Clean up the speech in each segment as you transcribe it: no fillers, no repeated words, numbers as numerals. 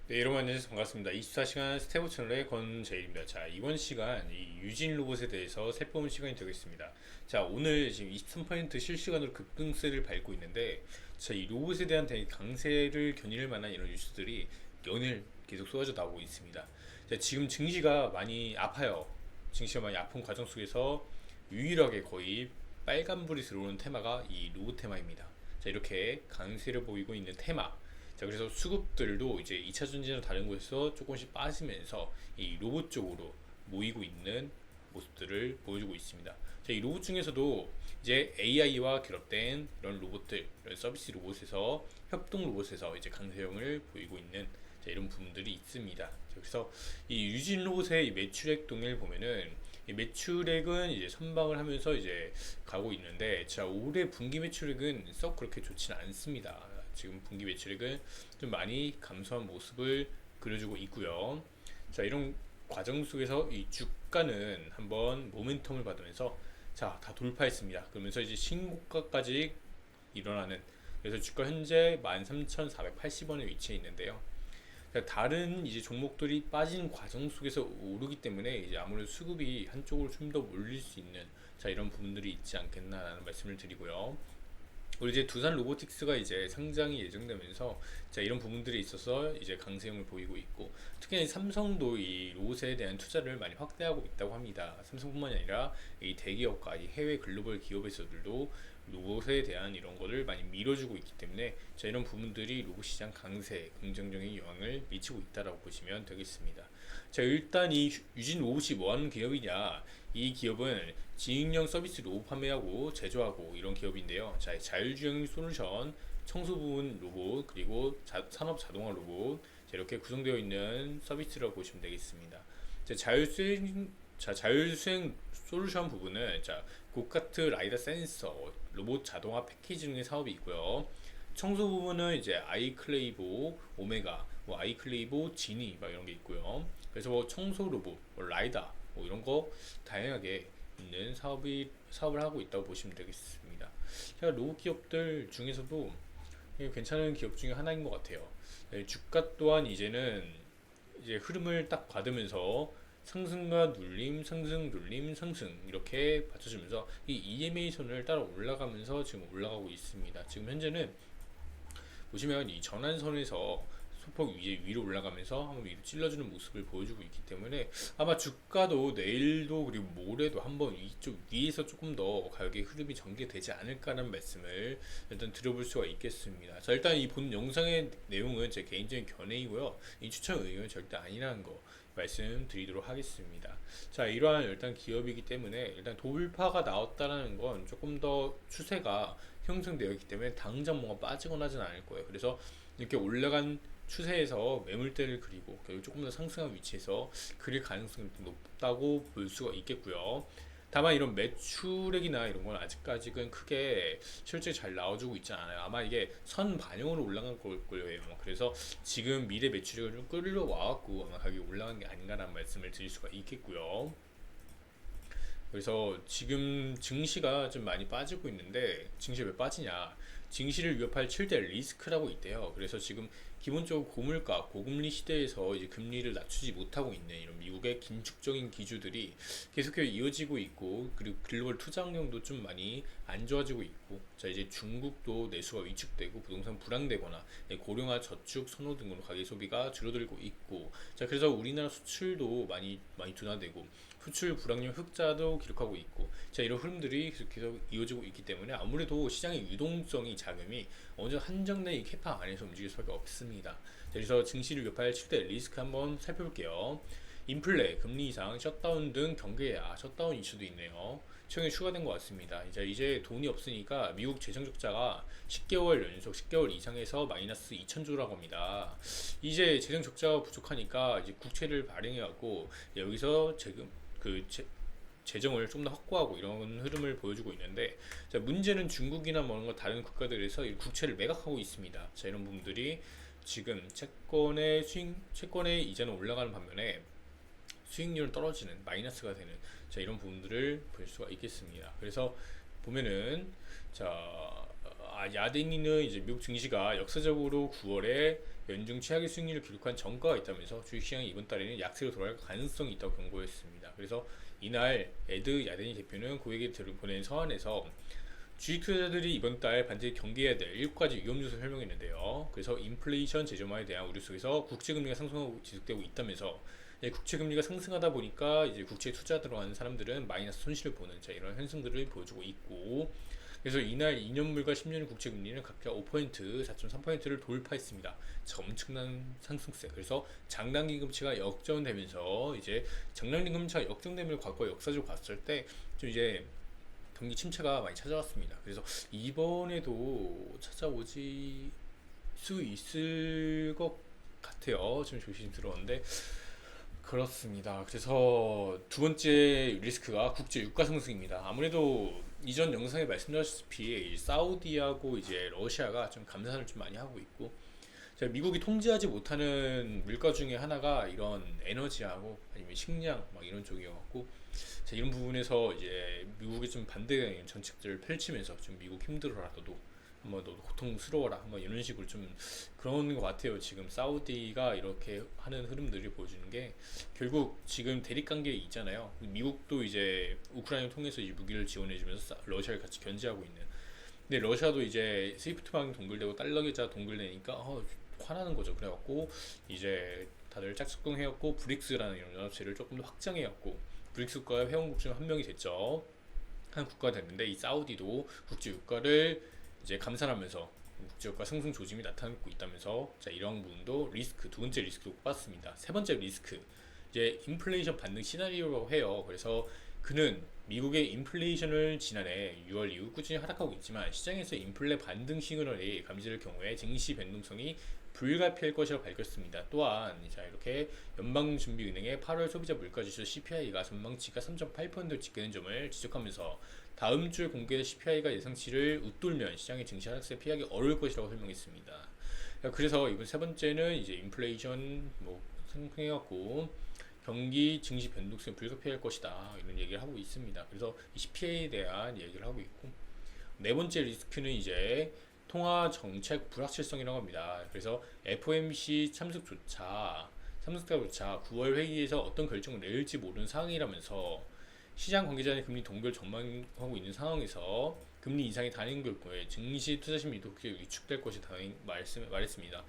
네, 여러분 안녕하세요. 반갑습니다. 24시간 스테보 채널의 권재일입니다. 자, 이번 시간 이 유진 로봇에 대해서 살펴본 시간이 되겠습니다. 자, 오늘 지금 23% 실시간으로 급등세를 밟고 있는데, 자, 이 로봇에 대한 강세를 겨닐 만한 이런 뉴스들이 연일 계속 쏟아져 나오고 있습니다. 자, 지금 증시가 많이 아파요. 증시가 많이 아픈 과정 속에서 유일하게 거의 빨간불이 들어오는 테마가 이 로봇 테마입니다. 자, 이렇게 강세를 보이고 있는 테마. 자, 그래서 수급들도 이제 2차 전지나 다른 곳에서 조금씩 빠지면서 이 로봇 쪽으로 모이고 있는 모습들을 보여주고 있습니다. 자, 이 로봇 중에서도 이제 AI와 결합된 이런 로봇들, 이런 서비스 로봇에서 협동 로봇에서 이제 강세형을 보이고 있는 자, 이런 부분들이 있습니다. 자, 그래서 이 유진 로봇의 이 매출액 동일 보면은 이 매출액은 이제 선방을 하면서 이제 가고 있는데, 자, 올해 분기 매출액은 썩 그렇게 좋지는 않습니다. 지금 분기 매출액은 좀 많이 감소한 모습을 그려주고 있고요. 자, 이런 과정 속에서 이 주가는 한번 모멘텀을 받으면서 자, 다 돌파했습니다. 그러면서 이제 신고가까지 일어나는, 그래서 주가 현재 13,480원에 위치해 있는데요. 다른 이제 종목들이 빠진 과정 속에서 오르기 때문에 이제 아무래도 수급이 한쪽으로 좀 더 몰릴 수 있는 자, 이런 부분들이 있지 않겠나라는 말씀을 드리고요. 우리 이제 두산 로보틱스가 이제 상장이 예정되면서 자, 이런 부분들이 있어서 이제 강세형을 보이고 있고, 특히 삼성도 이 로봇에 대한 투자를 많이 확대하고 있다고 합니다. 삼성뿐만이 아니라 이 대기업과 이 해외 글로벌 기업에서들도 로봇에 대한 이런 거를 많이 밀어주고 있기 때문에 자, 이런 부분들이 로봇 시장 강세에 긍정적인 영향을 미치고 있다라고 보시면 되겠습니다. 자, 일단 이 유진 로봇이 뭐 하는 기업이냐? 이 기업은 지능형 서비스 로봇 판매하고 제조하고 이런 기업인데요. 자, 자율주행 솔루션, 청소 부분 로봇, 그리고 산업 자동화 로봇, 자, 이렇게 구성되어 있는 서비스라고 보시면 되겠습니다. 자율수행 솔루션 부분은 자, 고카트 라이더 센서, 로봇 자동화 패키지 등의 사업이 있고요. 청소 부분은 이제 아이클레이보, 오메가, 뭐 아이클레이보, 지니 막 이런 게 있고요. 그래서 뭐 청소 로봇, 뭐 라이다, 뭐 이런 거 다양하게 있는 사업을 하고 있다고 보시면 되겠습니다. 제가 로봇 기업들 중에서도 괜찮은 기업 중에 하나인 것 같아요. 네, 주가 또한 이제는 이제 흐름을 딱 받으면서 상승과 눌림, 상승, 눌림, 상승 이렇게 받쳐주면서 이 EMA 선을 따라 올라가면서 지금 올라가고 있습니다. 지금 현재는 보시면 이 전환선에서 소폭 위로 올라가면서 한번 위로 찔러주는 모습을 보여주고 있기 때문에 아마 주가도 내일도 그리고 모레도 한번 이쪽 위에서 조금 더 가격의 흐름이 전개되지 않을까라는 말씀을 일단 들어볼 수가 있겠습니다. 자, 일단 이 본 영상의 내용은 제 개인적인 견해이고요. 이 추천 의견은 절대 아니라는 거 말씀드리도록 하겠습니다. 자, 이러한 일단 기업이기 때문에 일단 돌파가 나왔다는 건 조금 더 추세가 형성되어 있기 때문에 당장 뭔가 빠지거나 하진 않을 거예요. 그래서 이렇게 올라간 추세에서 매물대를 그리고 결국 조금 더 상승한 위치에서 그릴 가능성이 높다고 볼 수가 있겠고요. 다만 이런 매출액이나 이런 건 아직까지는 크게 실제 잘 나와주고 있지 않아요. 아마 이게 선 반영으로 올라간 거예요. 그래서 지금 미래 매출액을 좀 끌려와갖고 아마 가격이 올라간 게 아닌가라는 말씀을 드릴 수가 있겠고요. 그래서 지금 증시가 좀 많이 빠지고 있는데, 증시가 왜 빠지냐? 증시를 위협할 7대 리스크라고 있대요. 그래서 지금 기본적으로 고물가, 고금리 시대에서 이제 금리를 낮추지 못하고 있는 이런 미국의 긴축적인 기조들이 계속해서 이어지고 있고, 그리고 글로벌 투자 환경도 좀 많이 안 좋아지고 있고, 자, 이제 중국도 내수가 위축되고 부동산 불황되거나 고령화 저축 선호 등으로 가계 소비가 줄어들고 있고, 자, 그래서 우리나라 수출도 많이 둔화되고 수출 불황률 흑자도 기록하고 있고, 자, 이런 흐름들이 계속 이어지고 있기 때문에 아무래도 시장의 유동성이 자금이 어느 정도 한정된 이 캐파 안에서 움직일 수밖에 없습니다. 자, 그래서 증시를 위협할 7대 리스크 한번 살펴볼게요. 인플레, 금리 인상, 셧다운 등 경계야, 셧다운 이슈도 있네요. 최근에 추가된 것 같습니다. 이제 돈이 없으니까 미국 재정 적자가 10개월 연속 10개월 이상에서 마이너스 2천조라고 합니다. 이제 재정 적자가 부족하니까 이제 국채를 발행해갖고 여기서 지금 재정을 좀 더 확보하고 이런 흐름을 보여주고 있는데, 자, 문제는 중국이나 뭔가 다른 국가들에서 이 국채를 매각하고 있습니다. 자, 이런 부분들이 지금 채권의 이자는 올라가는 반면에 수익률은 떨어지는, 마이너스가 되는, 자, 이런 부분들을 볼 수가 있겠습니다. 그래서 보면은 자, 야데니는 이제 미국 증시가 역사적으로 9월에 연중 최악의 수익률을 기록한 전가가 있다면서 주식시장이 이번 달에는 약세로 돌아갈 가능성이 있다고 경고했습니다. 그래서 이날 에드 야데니 대표는 고객에 보낸 서한에서 주식 투자자들이 이번 달 반드시 경계해야 될 7가지 위험 요소를 설명했는데요. 그래서 인플레이션 재점화에 대한 우려 속에서 국채금리가 상승하고 지속되고 있다면서 국채금리가 상승하다 보니까 이제 국채 투자 들어가는 사람들은 마이너스 손실을 보는 이런 현상들을 보여주고 있고, 그래서 이날 2년물과 10년 국채 금리는 각각 5%, 4.3%를 돌파했습니다. 엄청난 상승세. 그래서 장단기 금치가 역전되면서 이제 장단기 금치가 역전되면 과거 역사적으로 봤을 때 좀 이제 경기 침체가 많이 찾아왔습니다. 그래서 이번에도 찾아오지 수 있을 것 같아요. 좀 조심스러운데 그렇습니다. 그래서 두 번째 리스크가 국제 유가 상승입니다. 아무래도 이전 영상에 말씀드렸다시피 사우디하고 이제 러시아가 좀 감산을 좀 많이 하고 있고, 미국이 통제하지 못하는 물가 중에 하나가 이런 에너지하고 아니면 식량 막 이런 쪽이어갖고, 이런 부분에서 이제 미국이 좀 반대의 정책들을 펼치면서 좀 미국 힘들어라 너도 한번 너도 고통스러워라 한번 이런 식으로 좀 그런 것 같아요. 지금 사우디가 이렇게 하는 흐름들이 보여주는 게 결국 지금 대립관계에 있잖아요. 미국도 이제 우크라이나를 통해서 이제 무기를 지원해주면서 러시아를 같이 견제하고 있는. 근데 러시아도 이제 스위프트방이 동결되고 달러 계좌 동결되니까 화나는 거죠. 그래갖고 이제 다들 짝짝꿍 해갖고 브릭스라는 이런 연합체를 조금 더 확장해갖고 브릭스 국가 회원국 중 한 명이 됐죠. 한 국가가 됐는데 이 사우디도 국제 유가를 이제 감산하면서 국제유가 상승 조짐이 나타나고 있다면서 이런 부분도 리스크 두 번째 리스크로 꼽았습니다. 세 번째 리스크 이제 인플레이션 반등 시나리오라고 해요. 그래서 그는 미국의 인플레이션을 지난해 6월 이후 꾸준히 하락하고 있지만 시장에서 인플레 반등 시그널이 감지될 경우에 증시 변동성이 불가피할 것이라고 밝혔습니다. 또한 이렇게 연방준비은행의 8월 소비자 물가지수 CPI가 전망치가 3.8%로 집계된 점을 지적하면서 다음 주에 공개될 CPI가 예상치를 웃돌면 시장의 증시 하락세 피하기 어려울 것이라고 설명했습니다. 그래서 이번 세 번째는 이제 인플레이션 상승해갖고 경기 증시 변동성이 불가피할 것이다 이런 얘기를 하고 있습니다. 그래서 이 CPI에 대한 얘기를 하고 있고, 네 번째 리스크는 이제 통화 정책 불확실성이라고 합니다. 그래서 FOMC 참석자조차 9월 회의에서 어떤 결정을 내릴지 모르는 상황이라면서 시장 관계자의 금리 동결 전망하고 있는 상황에서 금리 인상이 단행 결과에 증시 투자 심리도 위축될 것이다 말했습니다.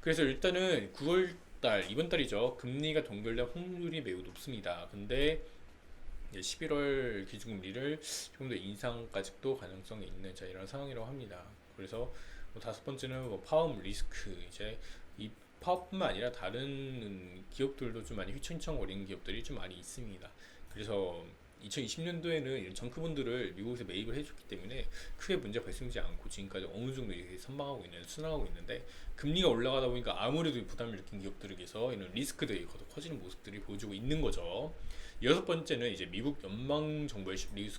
그래서 일단은 9월달 이번 달이죠. 금리가 동결될 확률이 매우 높습니다. 근데 11월 기준금리를 조금 더 인상까지도 가능성이 있는 이런 상황이라고 합니다. 그래서 다섯 번째는 파업 리스크. 이제 이 파업뿐만 아니라 다른 기업들도 좀 많이 휘청휘청거리는 기업들이 좀 많이 있습니다. 그래서 2020년도에는 이런 정크본들을 미국에서 매입을 해줬기 때문에 크게 문제 발생하지 않고 지금까지 어느 정도 선방하고 있는 순항하고 있는데, 금리가 올라가다 보니까 아무래도 부담을 느낀 기업들에게서 이런 리스크들이 커지는 모습들이 보여주고 있는 거죠. 여섯 번째는 이제 미국 연방 정부의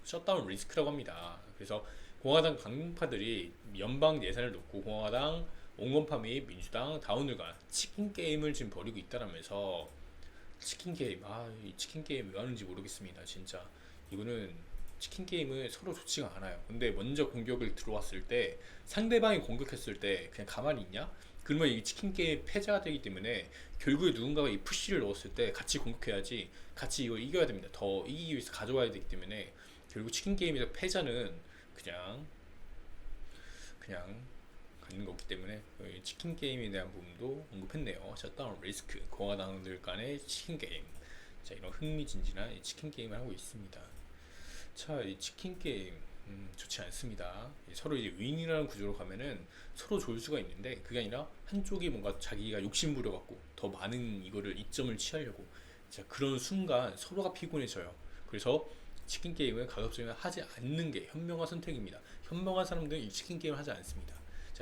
셧다운 리스크라고 합니다. 그래서 공화당 강경파들이 연방 예산을 놓고 공화당 온건파 및 민주당 다운을 간 치킨 게임을 지금 벌이고 있다라면서 치킨 게임, 이 치킨 게임 왜 하는지 모르겠습니다. 진짜 이거는 치킨 게임은 서로 좋지가 않아요. 근데 먼저 공격을 들어왔을 때 상대방이 공격했을 때 그냥 가만히 있냐? 그러면 이 치킨 게임 패자가 되기 때문에 결국에 누군가가 이 푸시를 넣었을 때 같이 공격해야지, 같이 이걸 이겨야 됩니다. 더 이기기 위해서 가져와야 되기 때문에 결국 치킨 게임에서 패자는 그냥 갖는 거기 때문에 치킨 게임에 대한 부분도 언급했네요. 셧다운 리스크, 공화당들 간의 치킨 게임. 이런 흥미진진한 이 치킨 게임을 하고 있습니다. 이 치킨 게임 좋지 않습니다. 서로 이제 윈이라는 구조로 가면은 서로 좋을 수가 있는데 그게 아니라 한쪽이 뭔가 자기가 욕심 부려갖고 더 많은 이거를 이점을 취하려고 그런 순간 서로가 피곤해져요. 그래서 치킨 게임은 가급적이면 하지 않는 게 현명한 선택입니다. 현명한 사람들은 이 치킨 게임을 하지 않습니다.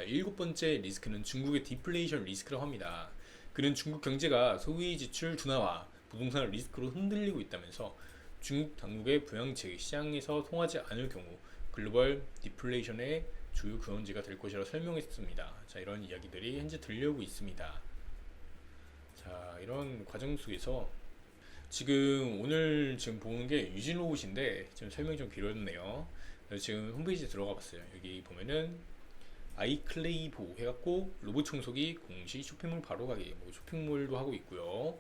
일곱 번째 리스크는 중국의 디플레이션 리스크라고 합니다. 그는 중국 경제가 소비 지출 둔화와 부동산 리스크로 흔들리고 있다면서 중국 당국의 부양책이 시장에서 통하지 않을 경우 글로벌 디플레이션의 주요 근원지가 될 것이라고 설명했습니다. 이런 이야기들이 현재 들려오고 있습니다. 이런 과정 속에서 오늘 보는 게 유진 로봇인데 지금 설명이 좀 길었네요. 그래서 지금 홈페이지에 들어가 봤어요. 여기 보면은 아이클레이보 해갖고 로봇 청소기 공식 쇼핑몰 바로 가기 뭐 쇼핑몰도 하고 있고요.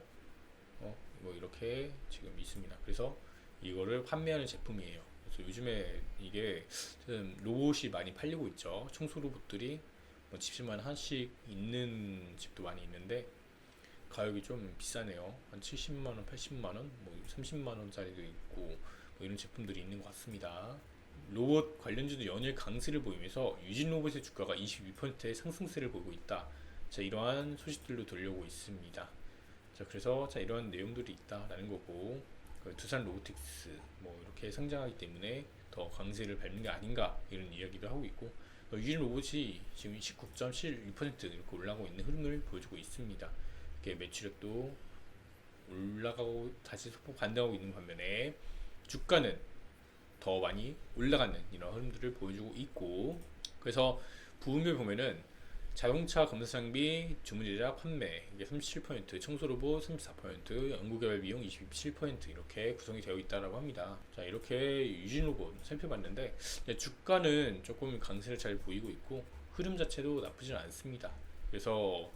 뭐 이렇게 지금 있습니다. 그래서 이거를 판매하는 제품이에요. 그래서 요즘에 이게 좀 로봇이 많이 팔리고 있죠. 청소 로봇들이 뭐 집집마다 하나씩 있는 집도 많이 있는데 가격이 좀 비싸네요. 한 70만 원, 80만 원, 뭐 30만 원짜리도 있고 뭐 이런 제품들이 있는 것 같습니다. 로봇 관련주도 연일 강세를 보이면서 유진 로봇의 주가가 22%의 상승세를 보이고 있다. 자, 이러한 소식들로 들려오고 있습니다. 자, 그래서 자, 이런 내용들이 있다라는 거고, 그 두산 로보틱스 뭐 이렇게 상장하기 때문에 더 강세를 밟는 게 아닌가 이런 이야기도 하고 있고, 유진 로봇이 지금 19.16% 이렇게 올라가고 있는 흐름을 보여주고 있습니다. 이렇게 매출액도 올라가고 다시 소폭 반등하고 있는 반면에 주가는 더 많이 올라가는 이런 흐름들을 보여주고 있고, 그래서 부분별 보면은 자동차 검사 장비 주문 제작 판매 이게 37%, 청소 로봇 34%, 연구개발 비용 27% 이렇게 구성이 되어 있다라고 합니다. 자, 이렇게 유진 로봇 살펴봤는데 주가는 조금 강세를 잘 보이고 있고 흐름 자체도 나쁘진 않습니다. 그래서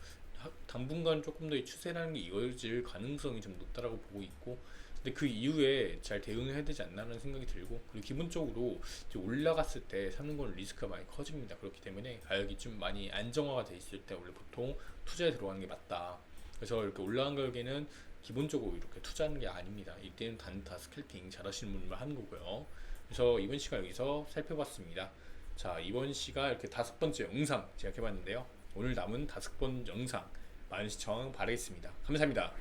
당분간 조금 더 이 추세라는 게 이어질 가능성이 좀 높다라고 보고 있고, 근데 그 이후에 잘 대응을 해야 되지 않나라는 생각이 들고, 그리고 기본적으로 이제 올라갔을 때 사는 건 리스크가 많이 커집니다. 그렇기 때문에 가격이 좀 많이 안정화가 돼 있을 때 원래 보통 투자에 들어가는 게 맞다. 그래서 이렇게 올라간 가격에는 기본적으로 이렇게 투자하는 게 아닙니다. 이때는 단타 스캘핑 잘하시는 분만 하는 거고요. 그래서 이번 시간 여기서 살펴봤습니다. 자, 이번 시가 이렇게 5번째 영상 제작해봤는데요. 오늘 남은 5번 영상 많은 시청 바라겠습니다. 감사합니다.